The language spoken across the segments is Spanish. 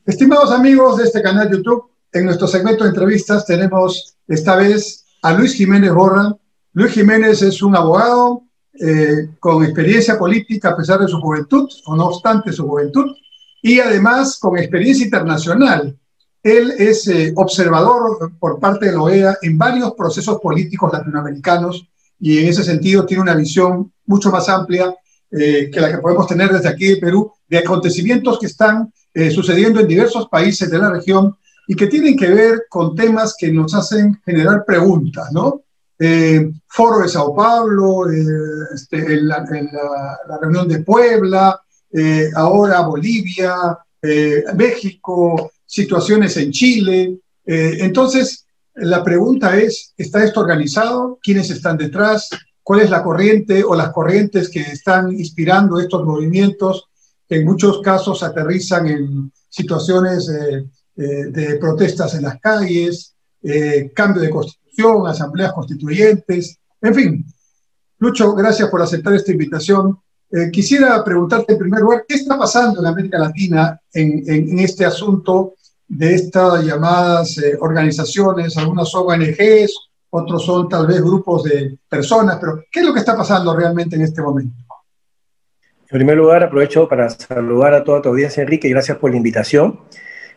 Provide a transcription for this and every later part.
Estimados amigos de este canal YouTube, en nuestro segmento de entrevistas tenemos esta vez a Luis Jiménez Borra. Luis Jiménez es un abogado con experiencia política a pesar de su juventud, o no obstante su juventud, y además con experiencia internacional. Él es observador por parte de la OEA en varios procesos políticos latinoamericanos y en ese sentido tiene una visión mucho más amplia que la que podemos tener desde aquí de Perú, de acontecimientos que están sucediendo en diversos países de la región y que tienen que ver con temas que nos hacen generar preguntas, ¿no? Foro de Sao Paulo, la reunión de Puebla, ahora Bolivia, México, situaciones en Chile. Entonces, la pregunta es, ¿está esto organizado? ¿Quiénes están detrás? ¿Cuál es la corriente o las corrientes que están inspirando estos movimientos que en muchos casos aterrizan en situaciones de protestas en las calles, cambio de constitución, asambleas constituyentes, en fin? Lucho, gracias por aceptar esta invitación. Quisiera preguntarte en primer lugar, ¿qué está pasando en América Latina en este asunto de estas llamadas organizaciones? Algunas son ONGs, otros son tal vez grupos de personas, pero ¿qué es lo que está pasando realmente en este momento? En primer lugar, aprovecho para saludar a toda tu audiencia, Enrique, y gracias por la invitación.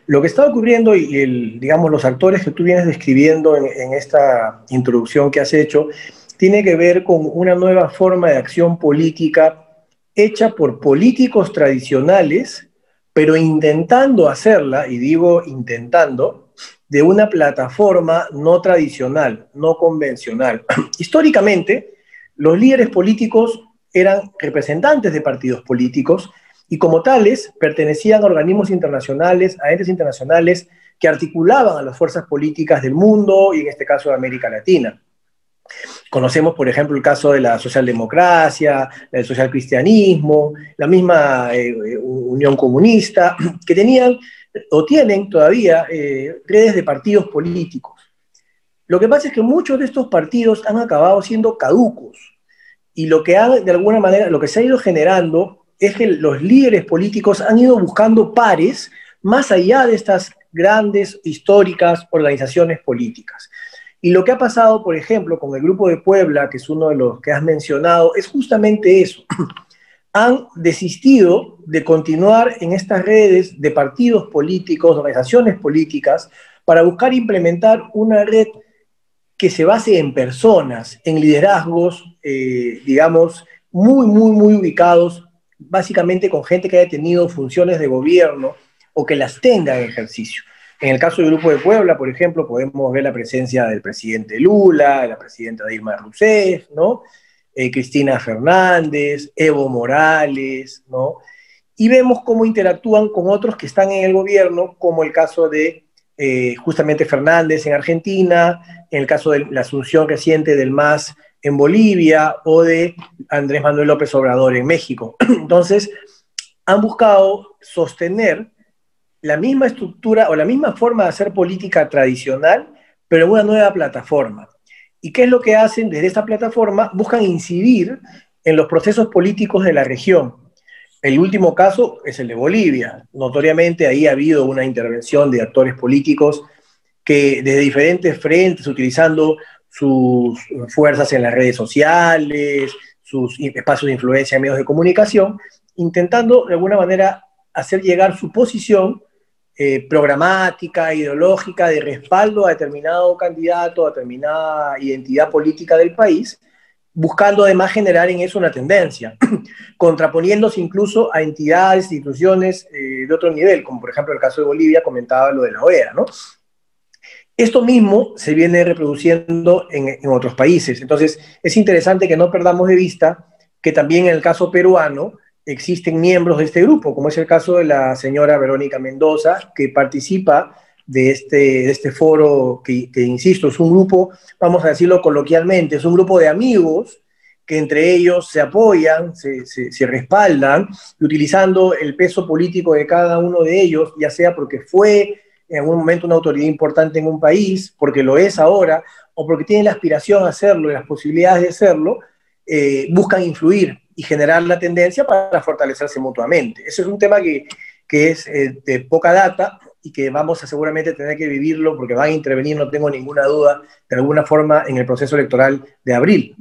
Lo que está ocurriendo y digamos, los actores que tú vienes describiendo en esta introducción que has hecho, tiene que ver con una nueva forma de acción política hecha por políticos tradicionales, pero intentando hacerla, y digo intentando, de una plataforma no tradicional, no convencional. Históricamente, los líderes políticos eran representantes de partidos políticos y como tales pertenecían a organismos internacionales, a entes internacionales que articulaban a las fuerzas políticas del mundo y en este caso de América Latina. Conocemos, por ejemplo, el caso de la socialdemocracia, el socialcristianismo, la misma Unión Comunista, que tenían o tienen todavía redes de partidos políticos. Lo que pasa es que muchos de estos partidos han acabado siendo caducos. Y lo que de alguna manera, lo que se ha ido generando es que los líderes políticos han ido buscando pares más allá de estas grandes, históricas organizaciones políticas. Y lo que ha pasado, por ejemplo, con el Grupo de Puebla, que es uno de los que has mencionado, es justamente eso. Han desistido de continuar en estas redes de partidos políticos, organizaciones políticas, para buscar implementar una red que se base en personas, en liderazgos, digamos, muy ubicados, básicamente con gente que haya tenido funciones de gobierno o que las tenga en ejercicio. En el caso del Grupo de Puebla, por ejemplo, podemos ver la presencia del presidente Lula, de la presidenta Dilma Rousseff, ¿no? Cristina Fernández, Evo Morales, ¿no? Y vemos cómo interactúan con otros que están en el gobierno, como el caso de justamente Fernández en Argentina, en el caso de la asunción reciente del MAS en Bolivia o de Andrés Manuel López Obrador en México. Entonces, han buscado sostener la misma estructura o la misma forma de hacer política tradicional, pero en una nueva plataforma. ¿Y qué es lo que hacen desde esta plataforma? Buscan incidir en los procesos políticos de la región. El último caso es el de Bolivia. Notoriamente ahí ha habido una intervención de actores políticos que desde diferentes frentes, utilizando sus fuerzas en las redes sociales, sus espacios de influencia en medios de comunicación, intentando de alguna manera hacer llegar su posición programática, ideológica, de respaldo a determinado candidato, a determinada identidad política del país, buscando además generar en eso una tendencia, contraponiéndose incluso a entidades, instituciones de otro nivel, como por ejemplo el caso de Bolivia, comentaba lo de la OEA, ¿no? Esto mismo se viene reproduciendo en otros países. Entonces, es interesante que no perdamos de vista que también en el caso peruano existen miembros de este grupo, como es el caso de la señora Verónica Mendoza, que participa de este foro que, insisto, es un grupo, vamos a decirlo coloquialmente, es un grupo de amigos que entre ellos se apoyan, se respaldan, y utilizando el peso político de cada uno de ellos, ya sea porque fue en algún momento una autoridad importante en un país, porque lo es ahora, o porque tienen la aspiración a hacerlo y las posibilidades de hacerlo, buscan influir y generar la tendencia para fortalecerse mutuamente. Ese es un tema que que es de poca data y que vamos a seguramente tener que vivirlo porque van a intervenir, no tengo ninguna duda, de alguna forma en el proceso electoral de abril.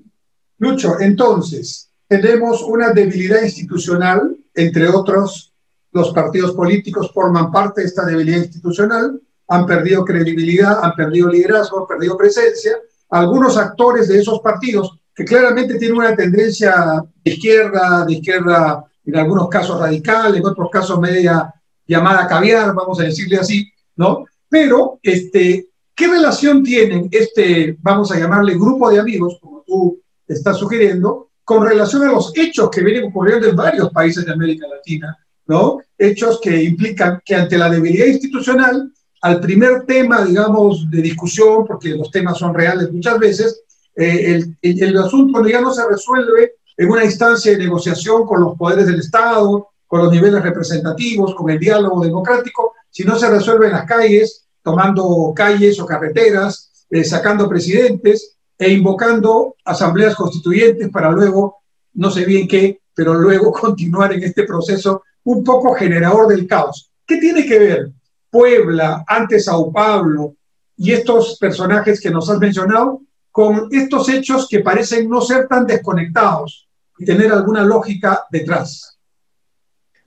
Lucho, entonces, tenemos una debilidad institucional, entre otros, los partidos políticos forman parte de esta debilidad institucional, han perdido credibilidad, han perdido liderazgo, han perdido presencia. Algunos actores de esos partidos, que claramente tienen una tendencia de izquierda en algunos casos radical, en otros casos media llamada caviar, vamos a decirle así, ¿no? Pero, ¿qué relación tienen vamos a llamarle grupo de amigos, como tú estás sugiriendo, con relación a los hechos que vienen ocurriendo en varios países de América Latina, ¿no? Hechos que implican que ante la debilidad institucional, al primer tema, digamos, de discusión, porque los temas son reales muchas veces, el asunto ya no se resuelve en una instancia de negociación con los poderes del Estado, con los niveles representativos, con el diálogo democrático, sino se resuelve en las calles, tomando calles o carreteras, sacando presidentes e invocando asambleas constituyentes para luego, no sé bien qué, pero luego continuar en este proceso un poco generador del caos. ¿Qué tiene que ver Puebla, antes Sao Paulo, y estos personajes que nos has mencionado, con estos hechos que parecen no ser tan desconectados y tener alguna lógica detrás?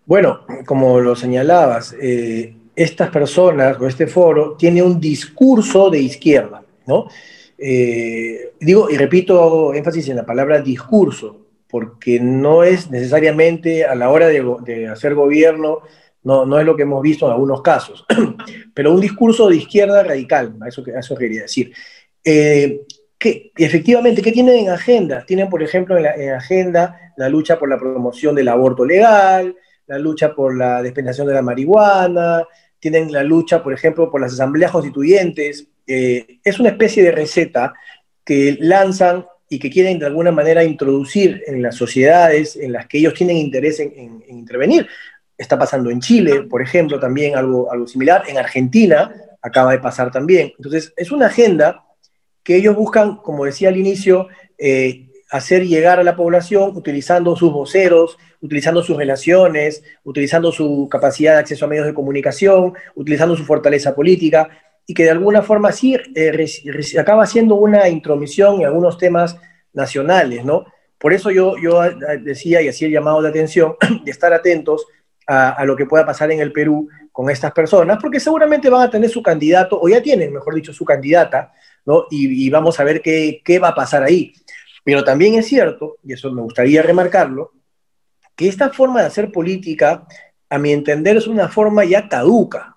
Bueno, como lo señalabas, estas personas o este foro tiene un discurso de izquierda, ¿no? Digo y repito énfasis en la palabra discurso, porque no es necesariamente a la hora de hacer gobierno, no es lo que hemos visto en algunos casos, pero un discurso de izquierda radical, eso quería decir. Efectivamente, ¿qué tienen en agenda? Tienen, por ejemplo, en agenda la lucha por la promoción del aborto legal, la lucha por la despenalización de la marihuana, tienen la lucha, por ejemplo, por las asambleas constituyentes. Es una especie de receta que lanzan y que quieren de alguna manera introducir en las sociedades en las que ellos tienen interés en intervenir. Está pasando en Chile, por ejemplo, también algo similar. En Argentina acaba de pasar también. Entonces, es una agenda que ellos buscan, como decía al inicio, hacer llegar a la población utilizando sus voceros, utilizando sus relaciones, utilizando su capacidad de acceso a medios de comunicación, utilizando su fortaleza política, y que de alguna forma sí acaba siendo una intromisión en algunos temas nacionales, ¿no? Por eso yo decía y hacía el llamado de atención de estar atentos a lo que pueda pasar en el Perú con estas personas, porque seguramente van a tener su candidato, o ya tienen, mejor dicho, su candidata, ¿no? Y vamos a ver qué va a pasar ahí. Pero también es cierto, y eso me gustaría remarcarlo, que esta forma de hacer política, a mi entender, es una forma ya caduca.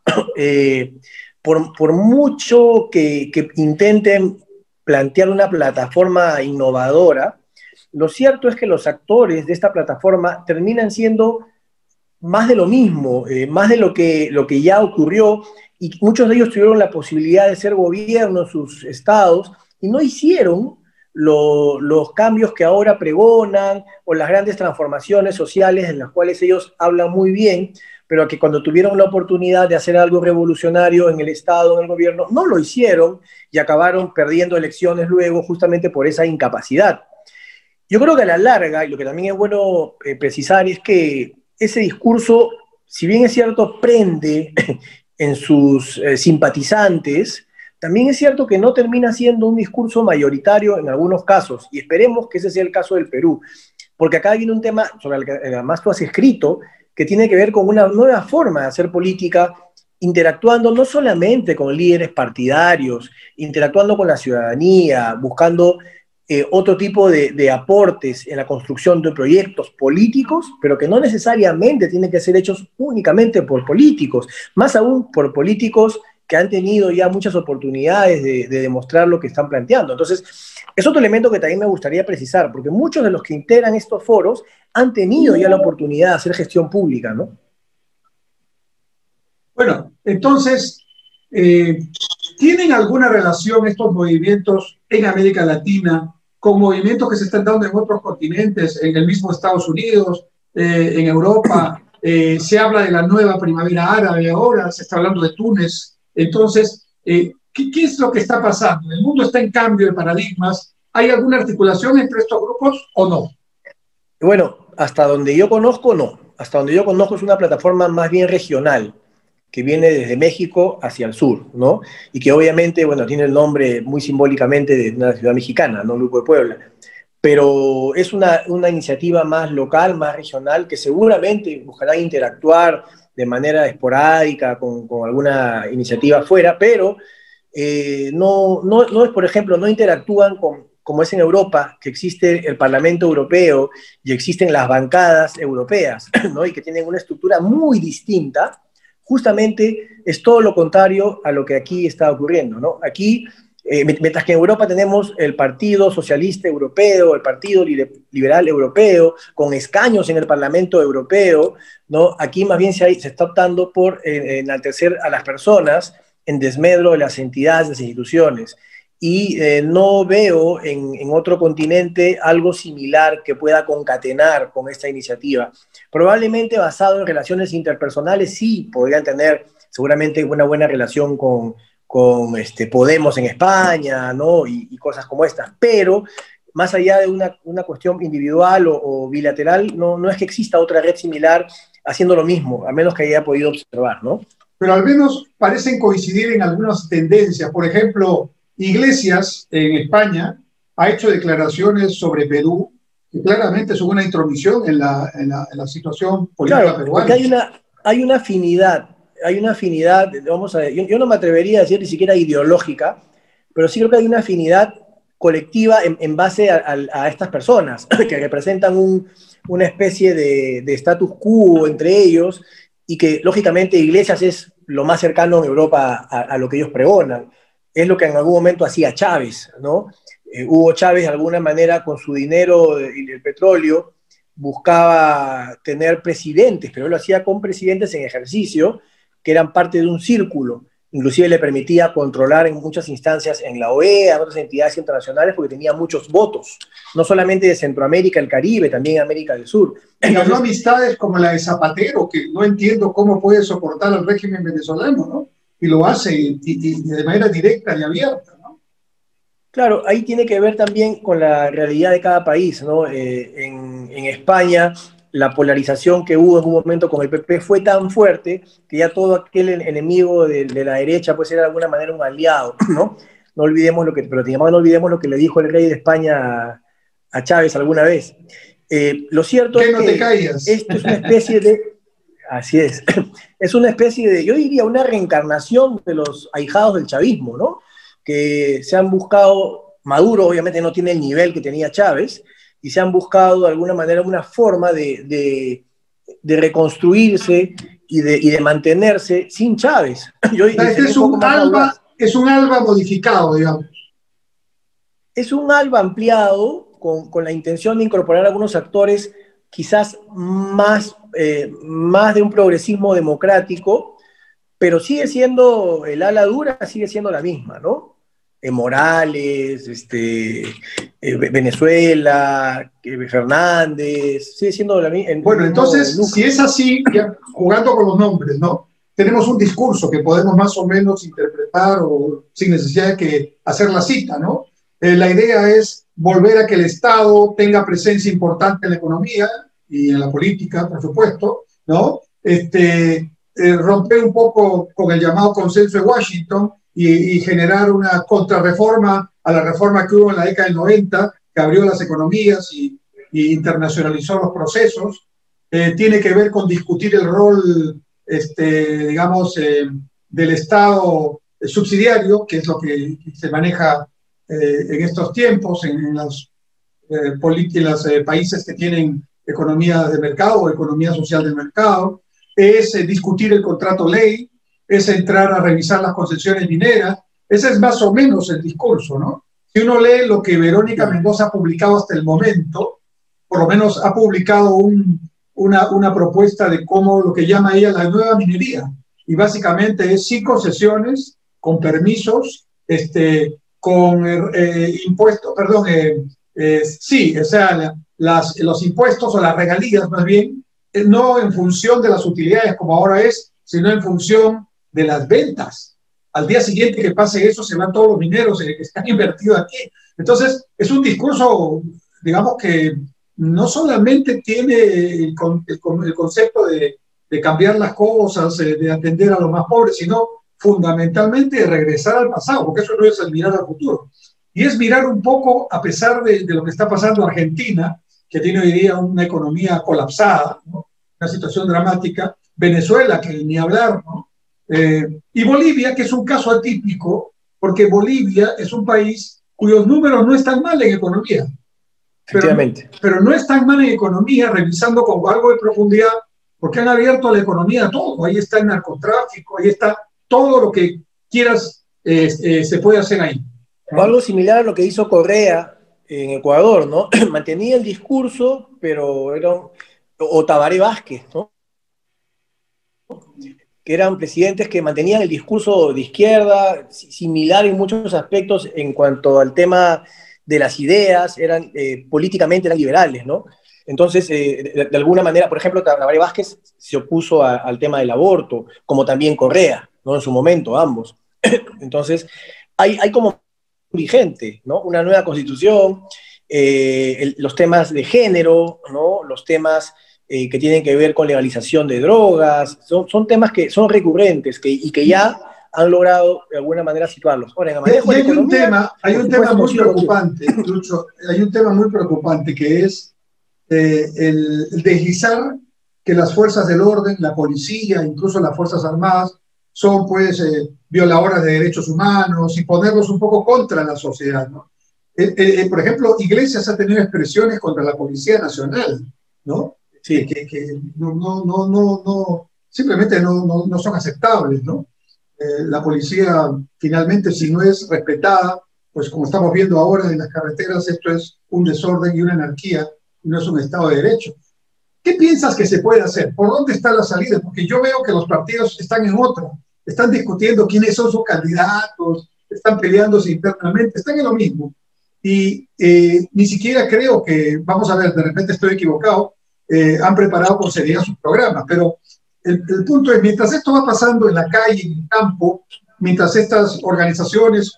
Por mucho que intenten plantear una plataforma innovadora, lo cierto es que los actores de esta plataforma terminan siendo más de lo mismo, más de lo que ya ocurrió, y muchos de ellos tuvieron la posibilidad de ser gobierno en sus estados y no hicieron los cambios que ahora pregonan o las grandes transformaciones sociales en las cuales ellos hablan muy bien, pero que cuando tuvieron la oportunidad de hacer algo revolucionario en el Estado, en el gobierno, no lo hicieron y acabaron perdiendo elecciones luego justamente por esa incapacidad. Yo creo que a la larga, y lo que también es bueno precisar, es que ese discurso, si bien es cierto, prende en sus simpatizantes, también es cierto que no termina siendo un discurso mayoritario en algunos casos, y esperemos que ese sea el caso del Perú, porque acá viene un tema sobre el que además tú has escrito, que tiene que ver con una nueva forma de hacer política, interactuando no solamente con líderes partidarios, interactuando con la ciudadanía, buscando otro tipo de aportes en la construcción de proyectos políticos, pero que no necesariamente tienen que ser hechos únicamente por políticos, más aún por políticos que han tenido ya muchas oportunidades de demostrar lo que están planteando. Entonces, es otro elemento que también me gustaría precisar, porque muchos de los que integran estos foros han tenido ya la oportunidad de hacer gestión pública, ¿no? Bueno, entonces, ¿tienen alguna relación estos movimientos en América Latina con movimientos que se están dando en otros continentes, en el mismo Estados Unidos, en Europa? Se habla de la nueva primavera árabe ahora, se está hablando de Túnez. Entonces, ¿qué es lo que está pasando? El mundo está en cambio de paradigmas. ¿Hay alguna articulación entre estos grupos o no? Bueno, hasta donde yo conozco, no. hasta donde yo conozco, es una plataforma más bien regional, que viene desde México hacia el sur, ¿no? Y que obviamente, bueno, tiene el nombre muy simbólicamente de una ciudad mexicana, ¿no? Grupo de Puebla. Pero es una iniciativa más local, más regional, que seguramente buscará interactuar de manera esporádica con alguna iniciativa afuera, pero no es, por ejemplo, no interactúan como es en Europa, que existe el Parlamento Europeo y existen las bancadas europeas, ¿no? Y que tienen una estructura muy distinta. Justamente es todo lo contrario a lo que aquí está ocurriendo, ¿no? Aquí, mientras que en Europa tenemos el Partido Socialista Europeo, el Partido Liberal Europeo, con escaños en el Parlamento Europeo, ¿no? Aquí más bien se está optando por enaltecer a las personas en desmedro de las entidades, de las instituciones. Y no veo en otro continente algo similar que pueda concatenar con esta iniciativa. Probablemente basado en relaciones interpersonales, sí, podrían tener seguramente una buena relación con Podemos en España, ¿no? Y cosas como estas, pero más allá de una cuestión individual o bilateral, no es que exista otra red similar haciendo lo mismo, a menos que haya podido observar, ¿no? Pero al menos parecen coincidir en algunas tendencias. Por ejemplo, Iglesias en España ha hecho declaraciones sobre Perú que claramente son una intromisión en la situación política claro, peruana. porque hay una afinidad, vamos a ver, yo no me atrevería a decir ni siquiera ideológica, pero sí creo que hay una afinidad colectiva en base a estas personas, que representan una especie de status quo entre ellos, y que lógicamente Iglesias es lo más cercano en Europa a lo que ellos pregonan. Es lo que en algún momento hacía Chávez, ¿no? Hugo Chávez, de alguna manera, con su dinero y el petróleo, buscaba tener presidentes, pero él lo hacía con presidentes en ejercicio, que eran parte de un círculo. Inclusive le permitía controlar en muchas instancias en la OEA, en otras entidades internacionales, porque tenía muchos votos, no solamente de Centroamérica, el Caribe, también América del Sur. Y ganó amistades como la de Zapatero, que no entiendo cómo puede soportar al régimen venezolano, ¿no? Y lo hace y de manera directa y abierta, ¿no? Claro, ahí tiene que ver también con la realidad de cada país, ¿no? En España, la polarización que hubo en un momento con el PP fue tan fuerte que ya todo aquel enemigo de la derecha puede ser de alguna manera un aliado, ¿no? No olvidemos pero no olvidemos lo que le dijo el rey de España a Chávez alguna vez. Lo cierto ¿Qué es no te que callas? esto es una especie de, así es una especie de, yo diría, una reencarnación de los ahijados del chavismo, ¿no? Que se han buscado, Maduro obviamente no tiene el nivel que tenía Chávez, y se han buscado de alguna manera una forma de reconstruirse y de mantenerse sin Chávez. Este es un alba modificado, digamos. Es un ALBA ampliado con la intención de incorporar algunos actores quizás más de un progresismo democrático, pero sigue siendo, el ala dura sigue siendo la misma, ¿no? Morales, Venezuela, Fernández, sigue siendo la misma. Bueno, entonces, si es así, ya, jugando con los nombres, ¿no? Tenemos un discurso que podemos más o menos interpretar o sin necesidad de que hacer la cita, ¿no? La idea es volver a que el Estado tenga presencia importante en la economía y en la política, por supuesto, ¿no? Romper un poco con el llamado consenso de Washington y generar una contrarreforma a la reforma que hubo en la década del 90, que abrió las economías y internacionalizó los procesos. Tiene que ver con discutir el rol, digamos, del Estado subsidiario, que es lo que se maneja en estos tiempos en los países que tienen economía de mercado o economía social de mercado. Es discutir el contrato ley, es entrar a revisar las concesiones mineras. Ese es más o menos el discurso, ¿no? Si uno lee lo que Verónica Mendoza ha publicado hasta el momento, por lo menos ha publicado una propuesta de cómo lo que llama ella la nueva minería. Y básicamente es sin concesiones, con permisos, con impuestos, perdón, sí, o sea, los impuestos o las regalías más bien, no en función de las utilidades como ahora es, sino en función de las ventas. Al día siguiente que pase eso, se van todos los mineros que están invertidos aquí. Entonces, es un discurso, digamos que no solamente tiene el concepto de cambiar las cosas, de atender a los más pobres, sino fundamentalmente de regresar al pasado, porque eso no es el mirar al futuro. Y es mirar un poco, a pesar de lo que está pasando en Argentina, que tiene hoy día una economía colapsada, ¿no? Una situación dramática, Venezuela, que ni hablar, ¿no? Y Bolivia, que es un caso atípico, porque Bolivia es un país cuyos números no están mal en economía. Pero no están mal en economía, revisando con algo de profundidad, porque han abierto la economía a todo. Ahí está el narcotráfico, ahí está todo lo que quieras, se puede hacer ahí. O algo similar a lo que hizo Correa en Ecuador, ¿no? Mantenía el discurso, pero o Tabaré Vázquez, ¿no? Que eran presidentes que mantenían el discurso de izquierda, similar en muchos aspectos en cuanto al tema de las ideas, políticamente eran liberales, ¿no? Entonces, de alguna manera, por ejemplo, Tabaré Vázquez se opuso al tema del aborto, como también Correa, ¿no? En su momento, ambos. Entonces, hay como vigente, ¿no? Una nueva constitución, los temas de género, ¿no? Los temas que tienen que ver con legalización de drogas, son temas que son recurrentes y que ya han logrado de alguna manera situarlos. Ahora, en la manera hay un tema muy preocupante, Lucho, hay un tema muy preocupante que es el deslizar que las fuerzas del orden, la policía, incluso las fuerzas armadas, son pues violadores de derechos humanos y ponerlos un poco contra la sociedad, ¿no? Por ejemplo, Iglesias ha tenido expresiones contra la Policía Nacional, ¿no? Sí. Que simplemente no son aceptables, ¿no? La policía finalmente, si no es respetada, pues como estamos viendo ahora en las carreteras, esto es un desorden y una anarquía, y no es un Estado de Derecho. ¿Qué piensas que se puede hacer? ¿Por dónde está la salida? Porque yo veo que los partidos están en otra, están discutiendo quiénes son sus candidatos, están peleándose internamente, están en lo mismo. Y ni siquiera creo que, vamos a ver, de repente estoy equivocado, han preparado con seriedad sus programas, pero el punto es, mientras esto va pasando en la calle, en el campo, mientras estas organizaciones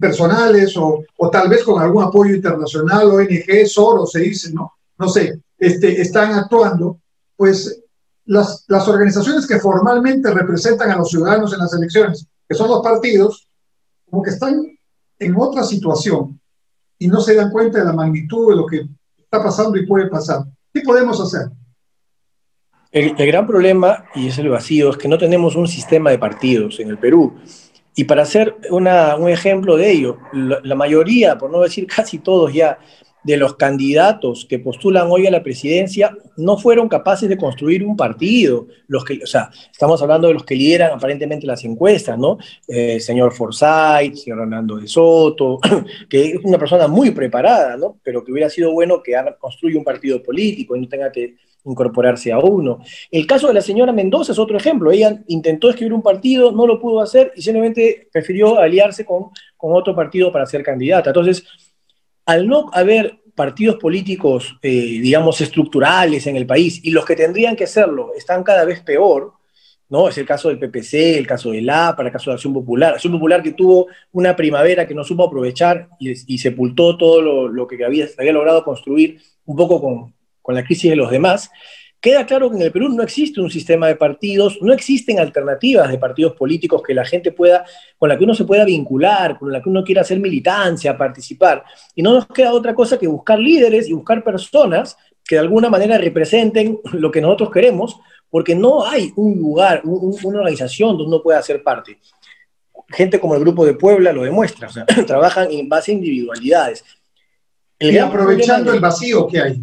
personales o tal vez con algún apoyo internacional, ONG, Soros se dice, no sé, están actuando, pues las organizaciones que formalmente representan a los ciudadanos en las elecciones, que son los partidos, como que están en otra situación y no se dan cuenta de la magnitud de lo que está pasando y puede pasar. ¿Qué podemos hacer? El gran problema, y es el vacío, es que no tenemos un sistema de partidos en el Perú. Y para hacer un ejemplo de ello, la mayoría, por no decir casi todos ya, de los candidatos que postulan hoy a la presidencia no fueron capaces de construir un partido. O sea, estamos hablando de los que lideran aparentemente las encuestas, ¿no? Señor Forsyth, señor Hernando de Soto, que es una persona muy preparada, ¿no? Pero que hubiera sido bueno que construya un partido político y no tenga que incorporarse a uno. El caso de la señora Mendoza es otro ejemplo. Ella intentó escribir un partido, no lo pudo hacer y simplemente prefirió aliarse con otro partido para ser candidata. Entonces, al no haber partidos políticos, digamos, estructurales en el país, y los que tendrían que serlo están cada vez peor, ¿no? Es el caso del PPC, el caso del APRA, el caso de Acción Popular que tuvo una primavera que no supo aprovechar y sepultó todo lo que había logrado construir un poco con la crisis de los demás. Queda claro que en el Perú no existe un sistema de partidos, no existen alternativas de partidos políticos que la gente con la que uno se pueda vincular, con la que uno quiera hacer militancia, participar. Y no nos queda otra cosa que buscar líderes y buscar personas que de alguna manera representen lo que nosotros queremos, porque no hay un lugar, una organización donde uno pueda ser parte. Gente como el Grupo de Puebla lo demuestra, o sea, trabajan en base a individualidades. Y aprovechando el vacío que hay.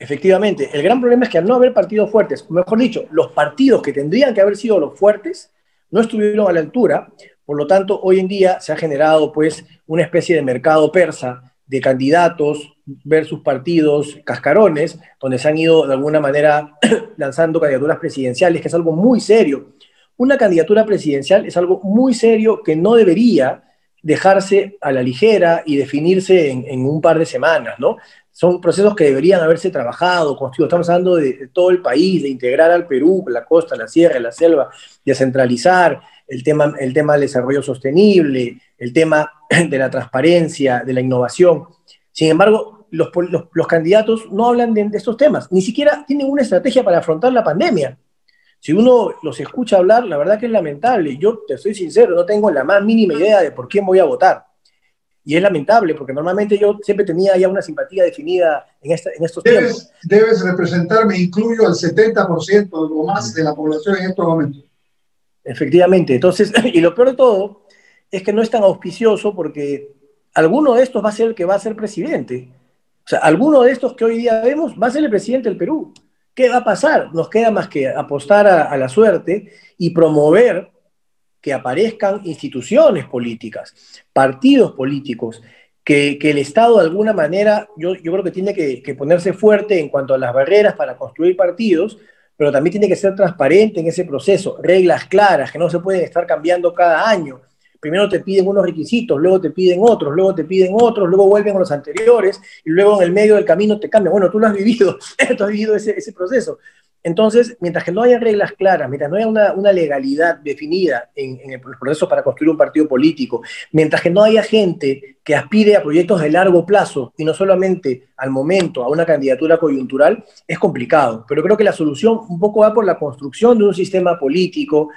Efectivamente, el gran problema es que al no haber partidos fuertes, o mejor dicho, los partidos que tendrían que haber sido los fuertes no estuvieron a la altura. Por lo tanto, hoy en día se ha generado pues una especie de mercado persa de candidatos versus partidos cascarones, donde se han ido de alguna manera lanzando candidaturas presidenciales, que es algo muy serio. Una candidatura presidencial es algo muy serio que no debería dejarse a la ligera y definirse en un par de semanas, ¿no? Son procesos que deberían haberse trabajado, construido. Estamos hablando de todo el país, de integrar al Perú, la costa, la sierra, la selva, de centralizar el tema del desarrollo sostenible, el tema de la transparencia, de la innovación. Sin embargo, los candidatos no hablan de estos temas, ni siquiera tienen una estrategia para afrontar la pandemia. Si uno los escucha hablar, la verdad que es lamentable. Yo te soy sincero, no tengo la más mínima idea de por quién voy a votar. Y es lamentable, porque normalmente yo siempre tenía ya una simpatía definida en estos tiempos. Debes representarme, incluyo al 70% o más de la población en estos momentos. Efectivamente. Entonces, y lo peor de todo es que no es tan auspicioso porque alguno de estos va a ser el que va a ser presidente. O sea, alguno de estos que hoy día vemos va a ser el presidente del Perú. ¿Qué va a pasar? Nos queda más que apostar a la suerte y promover que aparezcan instituciones políticas, partidos políticos, que el Estado de alguna manera, yo creo que tiene que ponerse fuerte en cuanto a las barreras para construir partidos, pero también tiene que ser transparente en ese proceso, reglas claras que no se pueden estar cambiando cada año. Primero te piden unos requisitos, luego te piden otros, luego te piden otros, luego vuelven a los anteriores y luego en el medio del camino te cambian. Bueno, tú lo has vivido, tú has vivido ese proceso. Entonces, mientras que no haya reglas claras, mientras no haya una legalidad definida en el proceso para construir un partido político, mientras que no haya gente que aspire a proyectos de largo plazo y no solamente al momento, a una candidatura coyuntural, es complicado. Pero creo que la solución un poco va por la construcción de un sistema político,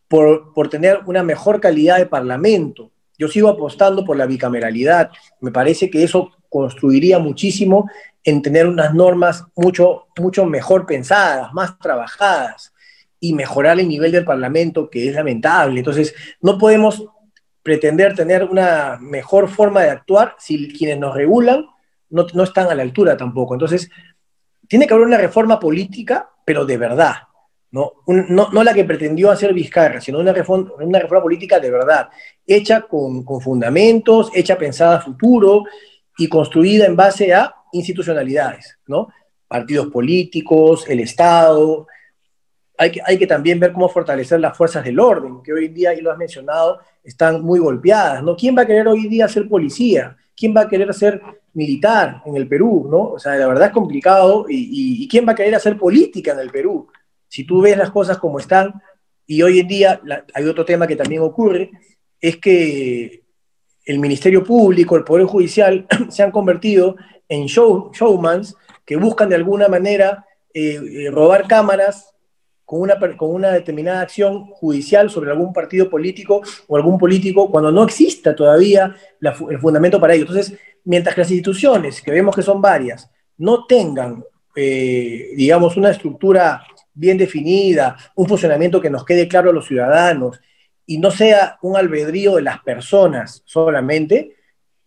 por tener una mejor calidad de parlamento. Yo sigo apostando por la bicameralidad. Me parece que eso construiría muchísimo en tener unas normas mucho mejor pensadas, más trabajadas, y mejorar el nivel del Parlamento, que es lamentable. Entonces, no podemos pretender tener una mejor forma de actuar si quienes nos regulan no están a la altura tampoco. Entonces, tiene que haber una reforma política, pero de verdad, no la que pretendió hacer Vizcarra, sino una reforma política de verdad, hecha con fundamentos, hecha pensada a futuro y construida en base a institucionalidades, ¿no? Partidos políticos, el Estado. Hay que también ver cómo fortalecer las fuerzas del orden, que hoy en día, y lo has mencionado, están muy golpeadas, ¿no? ¿Quién va a querer hoy día ser policía? ¿Quién va a querer ser militar en el Perú, ¿no? O sea, la verdad es complicado, y ¿quién va a querer hacer política en el Perú? Si tú ves las cosas como están, y hoy en día hay otro tema que también ocurre, es que el Ministerio Público, el Poder Judicial, se han convertido en showmans que buscan de alguna manera robar cámaras con una determinada acción judicial sobre algún partido político o algún político, cuando no exista todavía el fundamento para ello. Entonces, mientras que las instituciones, que vemos que son varias, no tengan, digamos, una estructura bien definida, un funcionamiento que nos quede claro a los ciudadanos, y no sea un albedrío de las personas solamente,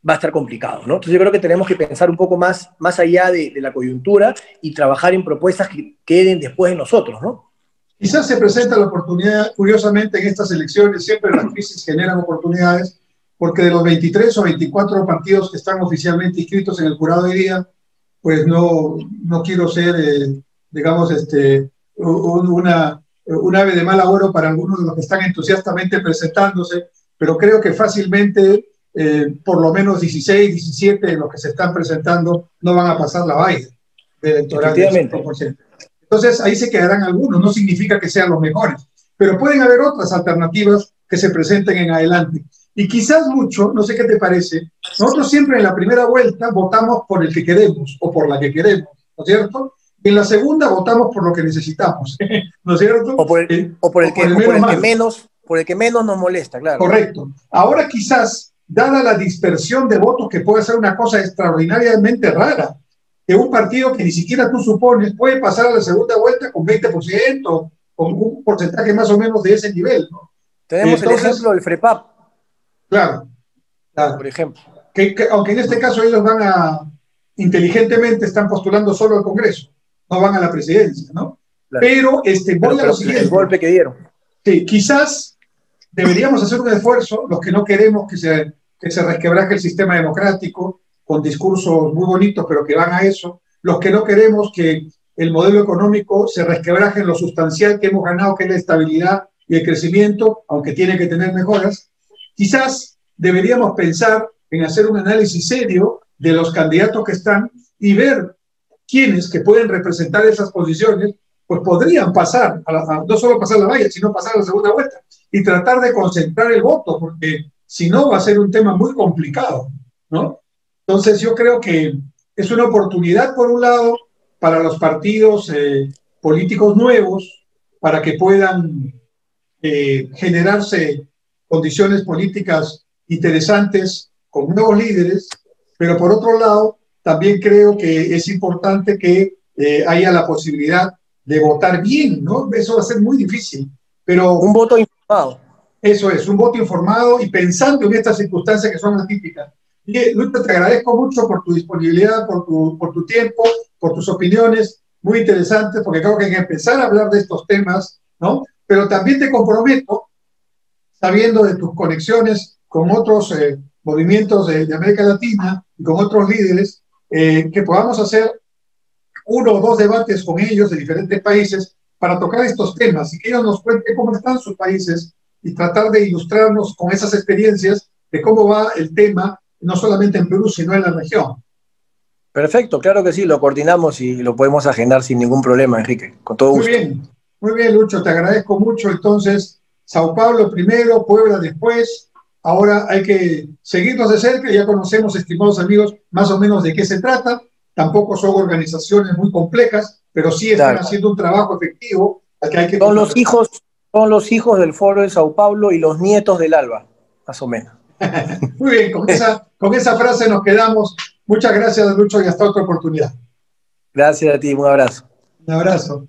va a estar complicado, ¿no? Entonces yo creo que tenemos que pensar un poco más allá de la coyuntura y trabajar en propuestas que queden después de nosotros, ¿no? Quizás se presenta la oportunidad, curiosamente en estas elecciones siempre las crisis generan oportunidades, porque de los 23 o 24 partidos que están oficialmente inscritos en el jurado de día, pues no quiero ser, digamos, un ave de mal agüero para algunos de los que están entusiastamente presentándose, pero creo que fácilmente por lo menos 16, 17 de los que se están presentando no van a pasar la valla del electoral del 5%. Entonces ahí se quedarán algunos, no significa que sean los mejores, pero pueden haber otras alternativas que se presenten en adelante. Y quizás mucho, no sé qué te parece, nosotros siempre en la primera vuelta votamos por el que queremos o por la que queremos, ¿no es cierto? Y en la segunda votamos por lo que necesitamos, ¿no es cierto? O por el que menos nos molesta, claro. Correcto. Ahora quizás, dada la dispersión de votos, que puede ser una cosa extraordinariamente rara, que un partido que ni siquiera tú supones puede pasar a la segunda vuelta con 20%, con un porcentaje más o menos de ese nivel, ¿no? Tenemos el ejemplo del FREPAP. Claro. Por ejemplo. Que aunque en este caso ellos inteligentemente están postulando solo al Congreso, no van a la presidencia, ¿no? Claro. Pero voy a lo siguiente. El golpe que dieron. Sí, quizás deberíamos hacer un esfuerzo, los que no queremos que se resquebraje el sistema democrático, con discursos muy bonitos, pero que van a eso, los que no queremos que el modelo económico se resquebraje en lo sustancial que hemos ganado, que es la estabilidad y el crecimiento, aunque tiene que tener mejoras, quizás deberíamos pensar en hacer un análisis serio de los candidatos que están y ver quiénes que pueden representar esas posiciones, pues podrían pasar, no solo pasar la valla, sino pasar a la segunda vuelta y tratar de concentrar el voto, porque si no va a ser un tema muy complicado, ¿no? Entonces yo creo que es una oportunidad, por un lado, para los partidos políticos nuevos, para que puedan generarse condiciones políticas interesantes con nuevos líderes, pero por otro lado, también creo que es importante que haya la posibilidad de votar bien, ¿no? Eso va a ser muy difícil, pero Un voto informado. eso es, un voto informado y pensando en estas circunstancias que son atípicas. Y Luis, te agradezco mucho por tu disponibilidad, por tu tiempo, por tus opiniones, muy interesantes, porque creo que hay que empezar a hablar de estos temas, ¿no? Pero también te comprometo, sabiendo de tus conexiones con otros movimientos de América Latina y con otros líderes, que podamos hacer uno o dos debates con ellos de diferentes países para tocar estos temas y que ellos nos cuenten cómo están sus países y tratar de ilustrarnos con esas experiencias de cómo va el tema, no solamente en Perú, sino en la región. Perfecto, claro que sí, lo coordinamos y lo podemos agendar sin ningún problema, Enrique, con todo gusto. Muy bien, Lucho, te agradezco mucho. Entonces, Sao Paulo primero, Puebla después. Ahora hay que seguirnos de cerca, ya conocemos, estimados amigos, más o menos de qué se trata. Tampoco son organizaciones muy complejas, pero sí están haciendo un trabajo efectivo al que hay que son los hijos del Foro de Sao Paulo y los nietos del Alba, más o menos. Muy bien, con esa frase nos quedamos. Muchas gracias, Lucho, y hasta otra oportunidad. Gracias a ti, un abrazo. Un abrazo.